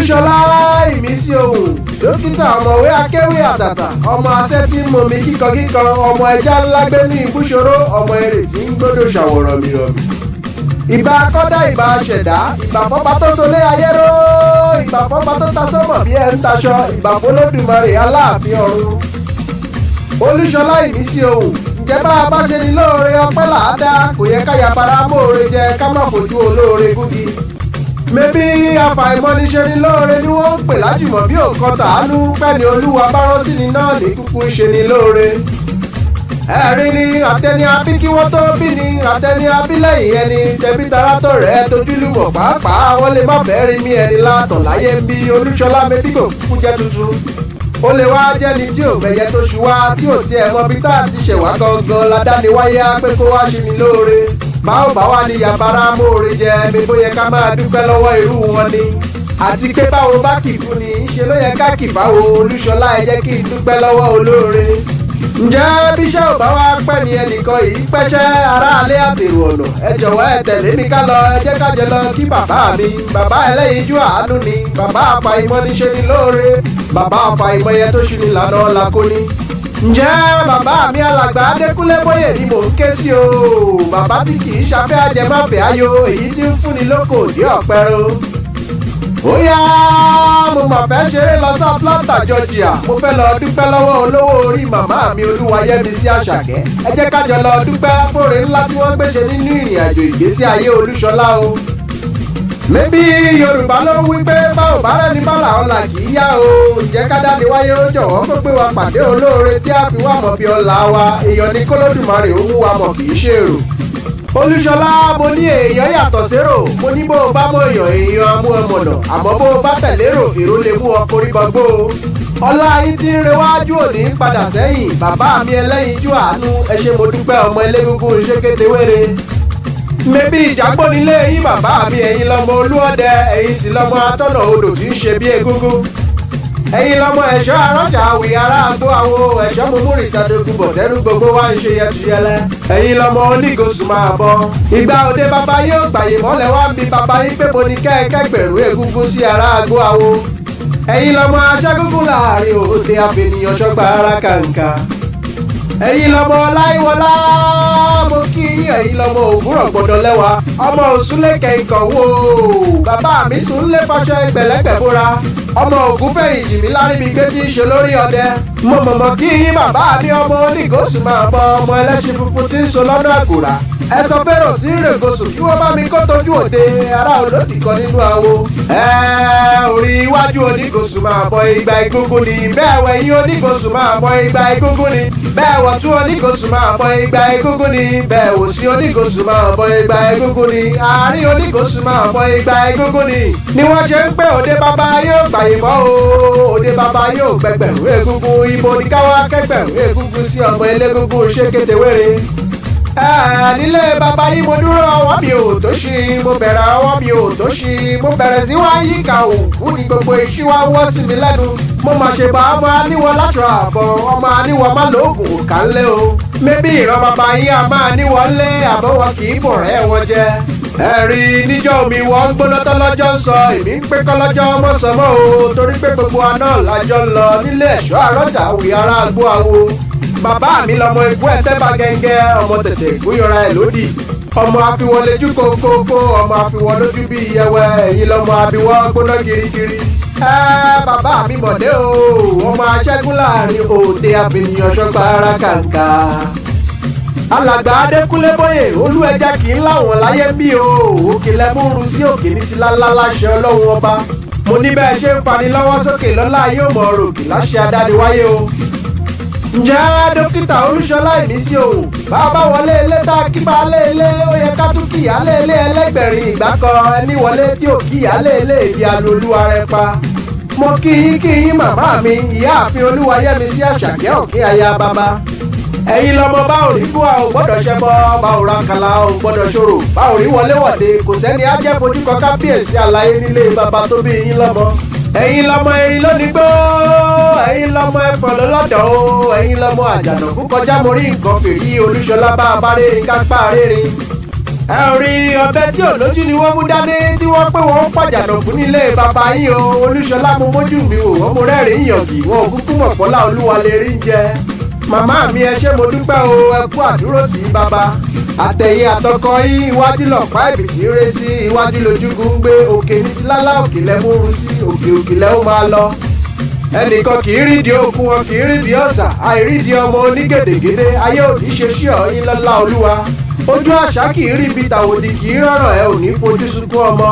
Olúṣọlá Ìmísí Ohùn, dókítà ọ̀mọ̀wé akéwì àtàtà, ọmọ asẹ́ tí ń momi kíkankíkan, ọmọ ẹja ńlá gbé ní ìbúṣoró, ọmọ èrè tí ń gbódò ṣàwòrán mìíràn. Ìbà kọ́dá ìbà ṣẹ̀dá, ìbà fọ́ba tó solé ayé ró, ìbà fọ́ba tó ta sọ́mọ̀ bí ẹ ń taṣọ, ìbà f'Olódùmarè Aláàfin ọ̀run. Olúṣọlá Ìmísí Ohùn, ǹjẹ́ bá a bá ṣe ni lóore ọpẹ́ làádá, kò yẹ ká yàpara móore jẹ ká má fojú olóore gúgi. Mẹ́bí afàìmọ́niṣe ni lóore ni wọ́n ń pè lájùmọ̀ bí òkan tàánú, pẹ́ni Olúwa bá rán sí ni náà ní kúkú ń ṣe ni lóore. Ẹ̀rín ni àtẹni abí kí wọ́n tó bí ni, àtẹni abí lẹ́yìn ẹni, tẹbí tará tó rẹ̀ tojúlùmọ̀ pàápàá, wọ́n lè má fẹ́ rí mí ẹni látọ̀ láyé ń bí. Olúṣọlá mẹ́bí kò kúkú jẹ́ tuntun. Ó lè wá jẹ́ni tí ò mẹyẹ tó ṣu wá, tí ò tiẹ̀ mọ bí tá a ti ṣẹ̀wá gangan ládániwáyé á pé kó wá ṣe ni lóore. Báwo bá wà ní yàbára móore jẹ, mi bó yẹ ká máa dúpẹ́ lọ́wọ́ irú wọn ni. Àti pé báwo bá kì fún ni, ṣe ló yẹ ká kì fáwo. Olúṣọlá ẹ jẹ́ kí n dúpẹ́ lọ́wọ́ olóore. Ǹjẹ́ bíṣẹ́ ò bá wá pẹ́ ni ẹnìkan yìí pẹ́ṣẹ́ aráalé àtèrò ọ̀nà, ẹ jọ̀wọ́ ẹ tẹ̀lé mi ká lọ, ẹ jẹ́ ká jẹ lọ kí bàbá mi. Bàbá ẹlẹ́yinjú àánú ni, bàbá àfàìmọ́niṣe ni lóore, bàbá àfàìmọ̀yẹ tó ṣu ni lànà làkóní. Ǹjẹ́ bàbá mi alàgbà Adékúnlé Bóyè ni mò ń ké sí o, bàbá tí kì í ṣafẹ́ ajẹmáfẹ́ ayọ̀, èyí tí ń fúnni lóko òdì ọ̀pẹ̀rọ. Ó yá mo mà fẹ́ ṣeré lọ sí Atlanta, Georgia, mo fẹ́ lọ dúpẹ́ lọ́wọ́ olówó orí màmá mi Olúwayẹmisí Àṣàkẹ́. Ẹ jẹ́ ká jọ lọ dúpẹ́ fóore ńlá tí wọ́n gbéṣe nínú ìrìn àjò ìgbésí ayé Olúṣọlá o. Mẹ́bí Yorùbá ló wí pé báwo bá rẹ́ni bálà ọ̀la kì í yá o. Ǹjẹ́ ká dáni wáyé ó jọ̀wọ́ kó gbé wa pàdé olóore tí a fi wá mọ̀ bí ọ̀la wa. Èèyàn ní k'Olódùmarè ó mú wa mọ̀ kì í ṣèrò. Olúṣọlá mo ní èèyàn yàtọ̀ sérò, mo ní bó o bá mọ̀ èèyàn amú ẹ mọ̀nà, àmọ́ bó o bá tẹ̀lérò èrò lè mú ọ korí gbọgbó o. Ọlá yín tí ń rewájú òní padà sẹ́yìn, bàbá mi ẹlẹ́yinjú àánú, ẹ ṣé mo dúpẹ́ ọmọ elégúngún ṣékété wéré. Mẹ́bí ìjàgbọ́n nílé yín bàbá mi, ẹ̀yin lọmọ Olúọdẹ, ẹ̀yin sì lọmọ atọ́nà odò tí ń ṣe bí egúngún. Ẹ̀yin lọmọ ẹ̀ṣọ́ arọ́jà àwì ará àgbo àwo, ẹ̀ṣọ́ mumúrì tàdógún bọ̀tẹ́rù gbogbo wá ń ṣe yẹtuyẹlẹ. Ẹ̀yin lọmọ onígosùn máa bọ̀. Ìgbà òde bàbá yóò gbàyè mọ́lẹ̀ wá ń bi bàbá yín pé mo ní kẹ́ẹ̀kẹ́gbẹ̀rún egúngún sí ará àgbo àwo. Ẹ̀yin lọmọ aṣẹ́gúngún láàrin òde àfẹnìyàn ṣọ́gbà ara kàǹkà. Ẹ̀yin lọmọ Ọláyíwọlá mo kí ẹ̀yin lọmọ òwúrọ̀ gbọ́dọ̀ lẹ́wà, ọmọ òsúnlẹ̀kẹ̀ ìkọ̀wó, bàbá mi sùnlé fọṣọ ẹgbẹ̀lẹ́gbẹ̀ bóra, ọmọ Ògúnfẹ̀yìntì mi lárí mi gbé tí ń ṣe lórí ọdẹ. Mo mọ̀mọ́ kí yín bàbá mi ọmọ onígòsùn máa bọ, ọmọ ẹlẹ́ṣin funfun tí ń so lọ́nà àgùrà. Ẹ sọ fẹ́rò tí ń règosùn kí wọ́n bá mi kó tójú òde ará olódì kan nínú awo. Orí iwájú onígòsùn máa bọ igba egúngún ni, bẹ́ẹ̀ wẹ̀yìn onígòsùn máa bọ igba egúngún ni, bẹ́ẹ̀ wọ̀tún onígòsùn máa bọ igba egúngún ni, bẹ́ẹ̀ òsì onígòsùn máa bọ igba egúngún ni, àárín onígòsùn máa bọ igba egúngún ni. Ni wọ́n ṣe ń pé òde bàbá yóò gbàyè mọ́ o, òde bàbá yóò gbẹgbẹ̀rún egúngún, ibo ní káwá kẹgbẹ̀rún egúngún sí ọmọ elégúngún ṣékété wéré. Nílé bàbá yìí mo dúró ọwọ́ mi ò tó ṣí, mo bẹ̀rẹ̀ ọwọ́ mi ò tó ṣí, mo bẹ̀rẹ̀ sí wá yíká òkú ní gbogbo iṣẹ́ wá wọ́ sí mi lẹ́nu. Mo mà ṣe bá ọmọ aníwọ̀ láṣọ àbọ̀, ọmọ aníwọ̀ má lóògùn òkà ńlẹ̀ o. Mẹ́bí ìran bàbá yìí a máa níwọ̀ lé àbọ̀wọ̀ kì í bọ̀ rẹ́ wọn jẹ. Ẹ̀rí níjọ́ omi wọ́n ń gbóná tán lọ́jọ́ ń sọ, èmi ń pé kọ́ lọ́jọ́ mọ́sánmọ́ o, torí pé gbogbo aná lájọ́ ń lọ nílé ẹ̀ṣọ́ àrọ́jà àwì ará àgbo àwo. Bàbá mi lọmọ ikú ẹ̀tẹ́ bá gẹ́ngẹ́, ọmọ tètè ìgúnyọra ẹ̀ lódì, ọmọ àfiwọlẹ́jú kókókó, ọmọ àfiwọlójú bí iyẹwẹ, ẹ̀yin lọmọ àfiwọ́ gbóná girigiri. Bàbá mi mọ̀dé o, ọmọ aṣẹ́gun láàrin òde àfẹnìyàn ṣọ́gbà ara kàǹkà. Alàgbà Adékúnlé Bóyè, olú ẹja kì í láwọn láyé bí o, òkè lẹ́múrú sí òkè ní ti lálá láṣẹ Ọlọ́run ọba. Mo ní bẹ́ẹ̀ ṣe ń fani lọ́wọ́ sókè lọ́lá yóò mọ̀ ròkè láṣẹ adániwáyé o. Ǹjẹ́ dókítà Olúṣọlá Ìmísí Ohùn, bàbá wọlé ilé tá a kí baálé ilé, ó yẹ ká tún kíyàlé ilé ẹlẹ́gbẹ̀rin ìgbà kan, ẹni wọlé tí ò kíyàlé ilé ìdí alolúwa rẹ pa. Mo kí yín màmá mi, ìyáàfin Olúwayẹmisí Àṣàkẹ́ òkè aya bàbá. Ẹ̀yin lọmọ bá ò rí búwa ò gbọ́dọ̀ ṣẹbọ, bá ò ra kàlà ò gbọ́dọ̀ ṣòro, bá ò rí wọlé wọ̀de, kò sẹ́ni á jẹ́ fojú kan kábíyèsí àlàyé nílé bàbá tó bí yín lọ́mọ. Ẹ̀yin lọmọ ẹ̀yin lónìí gbó, ẹ̀yin lọmọ ẹ̀fọn lọ́lọ́dọ̀ o, ẹ̀yin lọmọ àjànàkú kọjá mo rí nǹkan fèrí. Olúṣọlá bá a bá rẹ́rìn ká pa rẹ́rìn. ẹ ò rí ọbẹ̀ tí ò lójú ni wọ́n mú dání tí wọ́n pé wọ́n pàjàdọ̀kú nílé bàbá yín o. Olúṣọlá mo mójú mi wò wọ́n mo rẹ́rìn-ín yàngì wọn ò kúkú mọ̀ pọ́lá olúwa lè rí jẹ. Màmá mi ẹ ṣé mo dúpẹ́ o, ẹ kú àdúró tì í bàbá. Àtẹ̀yìn àtọkọ yín iwájú lọ̀pá ìbìtì ń ré sí, iwájú lójúgun ń gbé, òkè ní ti lálá òkè lẹ́múrú sí, òkè òkè lẹ́ ó máa lọ. Ẹnìkan kì í rídìí òkun, wọn kì í rídìí ọ̀sà, àìrídìí ọmọ onígèdègèdè, ayé òní ṣe sí ọ̀yìn lọ́lá olúwa. Ojú àṣà kì í rí ibi tàwòdì kì í rọ̀rọ̀ ẹ ò ní fojú sunkún ọmọ.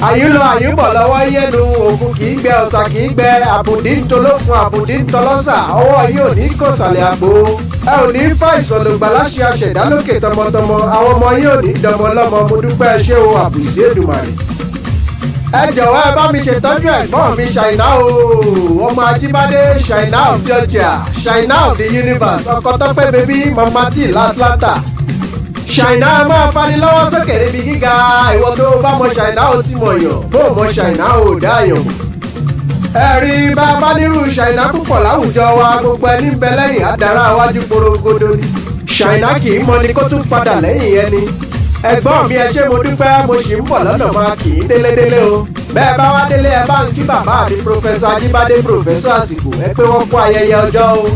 Àyúnlọ àyúnbọ̀ lọ́wọ́ yẹ́nu, òkun kì í gbẹ ọ̀sà kì í gbẹ, àbùdí ń tolókun àbùdí ń tọlọ́sà, ọwọ́ yìí ò ní kò sàlẹ̀ àpò. Ẹ ò ní fà ìsọ̀lùgbà láṣẹ aṣẹ̀dá lókè tọmọtọmọ, àwọn ọmọ yìí ò ní dọmọ lọ́mọ, mo dúpẹ́ ṣé o àbùsí Èdùmàrè. Ẹ jọ̀wọ́ ẹ bá mi ṣètọ́jú ẹ̀gbọ́n mi Ṣàìná o, ọmọ Ajíbádé Ṣàìná of Georgia, Ṣàìná of the universe, ọkọ Tọ́pẹ́ bèbí Mama T l'Atlanta. Ṣàìná máa fani lọ́wọ́ sókè níbi gíga, ìwọ tó bá mọ Ṣàìná ò ti mọ̀ yàn, bó mọ Ṣàìná ò dá yàn mọ̀. Ẹ rí bá a bá nírú Ṣàìná púpọ̀ láwùjọ wa, gbogbo ẹni ń bẹ lẹ́yìn àdàrà iwájú porogodo ni. Ṣàìná kì í mọ ni kó tún padà lẹ́yìn ẹni. Ẹ̀gbọ́n mi ẹ ṣé mo dúpẹ́, mo ṣì ń bọ̀ lọ́nà máa kì í délédélé o. Bẹ́ẹ̀ bá wá délé ẹ bá ń kí bàbá mi Pòfẹ́sọ̀ Ajíbádé Pòfẹ́sọ̀ àsìkò, ẹ pé wọ́n kú ayẹyẹ ọjọ́ o.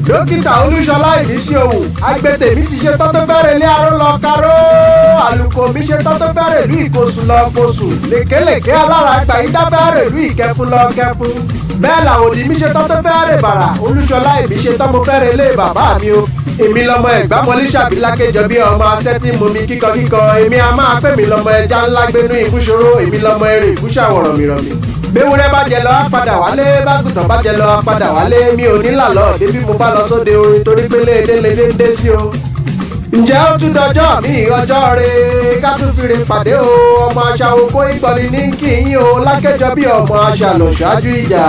Dókítà Olúṣọlá Ìbísí Òwò, agbẹ́tẹ̀ mi ti ṣe tọ́tọ́ bẹ̀rẹ̀ ilé aró lọ karó, àlùkò mi ṣe tọ́tọ́ bẹ̀rẹ̀ ìlú Ìkosùn lọ kosùn, lèkélèké alára àgbà yìí dá bẹ̀rẹ̀ ìlú Ìkẹfun lọ kẹfun. Bẹ́ẹ̀ làwòdì mi ṣe tọ́tọ́ bẹ̀rẹ̀ bàrà, Olúṣọlá Ìbí ṣe tọ́mọ bẹ̀rẹ̀ ilé bàbá mi o. Èmi lọmọ Ẹ̀gbá Mọlíṣàbí lákéjọ bí ọmọ asẹ́tí mú mi kíkọ, èmi a máa pè mí lọmọ ẹja ńlá gbénú ìbúṣòro, èmi lọmọ eré ìbúṣàwọ̀rọ̀ mìrọ̀mì. Béwúrẹ́ bá jẹ lọ á padà wálé, bágùtàn bá jẹ lọ á padà wálé, mi ò ní là lọ débi mo bá lọ sóde orin torí pé lédè ń dé sí o. Ǹjẹ́ ó tún dọjọ́ mi ọjọ́ re ká tún fi re pàdé o, ọmọ aṣàwò kó ìgbọ̀nì ní kí yín o, lákéjọ bí ọmọ aṣàlọ̀ ṣáájú ìjà.